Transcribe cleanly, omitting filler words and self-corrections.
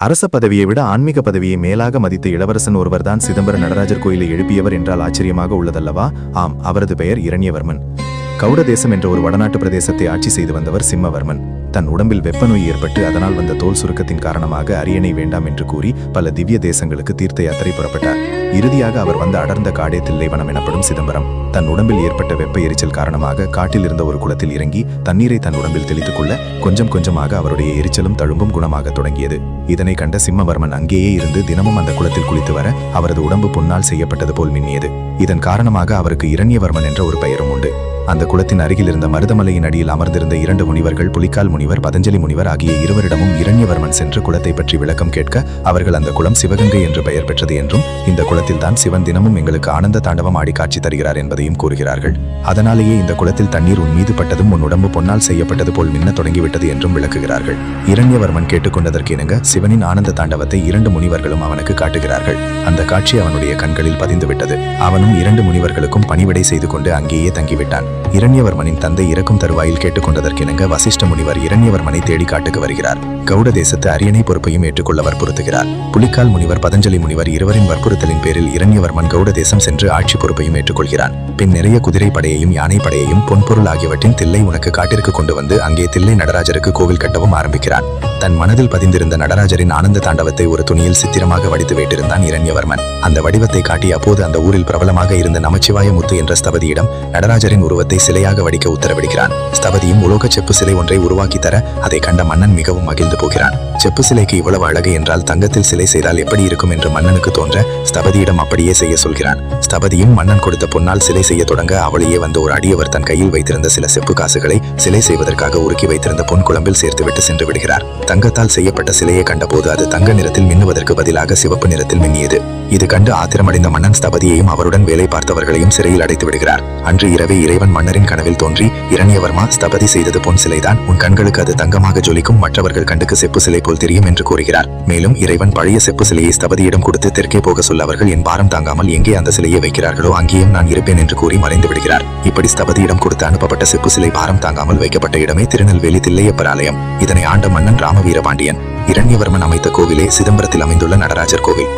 அரச பதவியை விட ஆன்மீக பதவியை மேலாக மதித்த இளவரசன் ஒருவர்தான் சிதம்பர நடராஜர் கோயிலை எழுப்பியவர் என்றால் ஆச்சரியமாக உள்ளதல்லவா? ஆம், அவரது பெயர் இரண்யவர்மன். கௌட தேசம் என்ற ஒரு வடநாட்டு பிரதேசத்தை ஆட்சி செய்து வந்தவர் சிம்மவர்மன். தன் உடம்பில் வெப்ப நோய் ஏற்பட்டு அதனால் வந்த தோல் சுருக்கத்தின் காரணமாக அரியணை வேண்டாம் என்று கூறி பல திவ்ய தேசங்களுக்கு தீர்த்த யாத்திரை புறப்பட்டார். இறுதியாக அவர் வந்த அடர்ந்த காடே தில்லைவனம் எனப்படும் சிதம்பரம். தன் உடம்பில் ஏற்பட்ட வெப்ப எரிச்சல் காரணமாக காட்டில் இருந்த ஒரு குளத்தில் இறங்கி தண்ணீரை தன் உடம்பில் தெளித்துக் கொள்ள கொஞ்சம் கொஞ்சமாக அவருடைய எரிச்சலும் தழும்பும் குணமாக தொடங்கியது. இதனை கண்ட சிம்மவர்மன் அங்கேயே இருந்து தினமும் அந்த குளத்தில் குளித்து வர அவரது உடம்பு பொன்னால் செய்யப்பட்டது போல் மின்னியது. இதன் காரணமாக அவருக்கு இரண்யவர்மன் என்ற ஒரு பெயரும் உண்டு. அந்த குளத்தின் அருகில் இருந்த மருதமலையின் அடியில் அமர்ந்திருந்த 2 முனிவர்கள், புலிக்கால் முனிவர், பதஞ்சலி முனிவர் ஆகிய இருவரிடமும் இரண்யவர்மன் சென்று குளத்தை பற்றி விளக்கம் கேட்க அவர்கள் அந்த குளம் சிவகங்கை என்று பெயர் பெற்றது என்றும் இந்த குளத்தில் தான் சிவன் தினமும் எங்களுக்கு ஆனந்த தாண்டவம் ஆடி காட்சி தருகிறார் என்பதையும் கூறுகிறார்கள். அதனாலேயே இந்த குளத்தில் தண்ணீர் உன் மீது பட்டதும் உன் உடம்பு பொன்னால் செய்யப்பட்டது போல் மின்ன தொடங்கிவிட்டது என்றும் விளக்குகிறார்கள். இரண்யவர்மன் கேட்டுக்கொண்டதற்கு இணங்க சிவனின் ஆனந்த தாண்டவத்தை 2 முனிவர்களும் அவனுக்கு காட்டுகிறார்கள். அந்த காட்சி அவனுடைய கண்களில் பதிந்துவிட்டது. அவனும் 2 முனிவர்களுக்கும் பணிவிடை செய்து கொண்டு அங்கேயே தங்கிவிட்டான். இரண்யவர்மனின் தந்தை இறக்கும் தருவாயில் கேட்டுக்கொண்டதற்கிணங்க வசிஷ்ட முனிவர் இரண்யவர்மனை தேடி காட்டுக்கு வருகிறார். கௌட தேசத்து அரியணை பொறுப்பையும் ஏற்றுக்கொள்ள வற்புறுத்துகிறார். புலிக்கால் முனிவர், பதஞ்சலி முனிவர் இருவரின் வற்புறுத்தலின் பேரில் இரண்யவர்மன் கௌட தேசம் சென்று ஆட்சி பொறுப்பையும் ஏற்றுக்கொள்கிறான். பின் நிறைய குதிரை படையையும் யானை படையையும் பொன்பொருள் ஆகியவற்றின் தில்லை உனக்கு காட்டிற்கு கொண்டு வந்து அங்கே தில்லை நடராஜருக்கு கோவில் கட்டவும் ஆரம்பிக்கிறான். தன் மனதில் பதிந்திருந்த நடராஜரின் ஆனந்த தாண்டவத்தை ஒரு துணியில் சித்திரமாக வடித்து வைத்திருந்தான் இரண்யவர்மன். அந்த வடிவத்தை காட்டி அப்போது அந்த ஊரில் பிரபலமாக இருந்த நமச்சிவாய முத்து என்ற ஸ்தபதியிடம் நடராஜரின் உருவத்தை சிலையாக வடிக்க உத்தரவிடுகிறான். ஸ்தபதியும் உலோக செப்பு சிலை ஒன்றை உருவாக்கி தர அதை கண்ட மன்னன் மிகவும் மகிழ்ந்து போகிறான். செப்பு சிலைக்கு இவ்வளவு அழகு என்றால் தங்கத்தில் சிலை செய்தால் எப்படி இருக்கும் என்று மன்னனுக்கு தோன்ற ஸ்தபதியிடம் அப்படியே செய்ய சொல்கிறான். ஸ்தபதியும் மன்னன் கொடுத்த பொன்னால் சிலை செய்ய தொடங்க அவளையே வந்து ஒரு அடியவர் தன் கையில் வைத்திருந்த சில செப்பு காசுகளை சிலை செய்வதற்காக உருக்கி வைத்திருந்த பொன் குழம்பில் சேர்த்துவிட்டு சென்று விடுகிறார். தங்கத்தால் செய்யப்பட்ட சிலையை கண்டபோது அது தங்க நிறத்தில் மின்னுவதற்கு பதிலாக சிவப்பு நிறத்தில் மின்னியது. இது கண்டு ஆத்திரமடைந்த மன்னன் ஸ்தபதியையும் அவருடன் வேலை பார்த்தவர்களையும் சிறையில் அடைத்து விடுகிறார். அன்று இரவே இறைவன் மன்னரின் கனவில் தோன்றி, இரண்யவர்மா, ஸ்தபதி செய்தது பொன் சிலைதான், உன் கண்களுக்கு அது தங்கமாக ஜொலிக்கும், மற்றவர்கள் கண்ணுக்கு செப்பு சிலை போல் தெரியும் என்று கூறுகிறார். மேலும் இறைவன் பழைய செப்பு சிலையை ஸ்தபதியிடம் கொடுத்து தெற்கே போக சொல்ல அவர்கள் என் பாரம் தாங்காமல் எங்கே அந்த சிலையை வைக்கிறார்களோ அங்கேயும் நான் இருப்பேன் என்று கூறி மறைந்து விடுகிறார். இப்படி ஸ்தபதியிடம் கொடுத்து அனுப்பப்பட்ட செப்பு சிலை பாரம் தாங்காமல் வைக்கப்பட்ட இடமே திருநெல்வேலி தில்லையப்பர் ஆலயம். இதனை ஆண்ட மன்னன் ராமவீர பாண்டியன். இரண்யவர்மன் அமைத்த கோவிலே சிதம்பரத்தில் அமைந்துள்ள நடராஜர் கோவில்.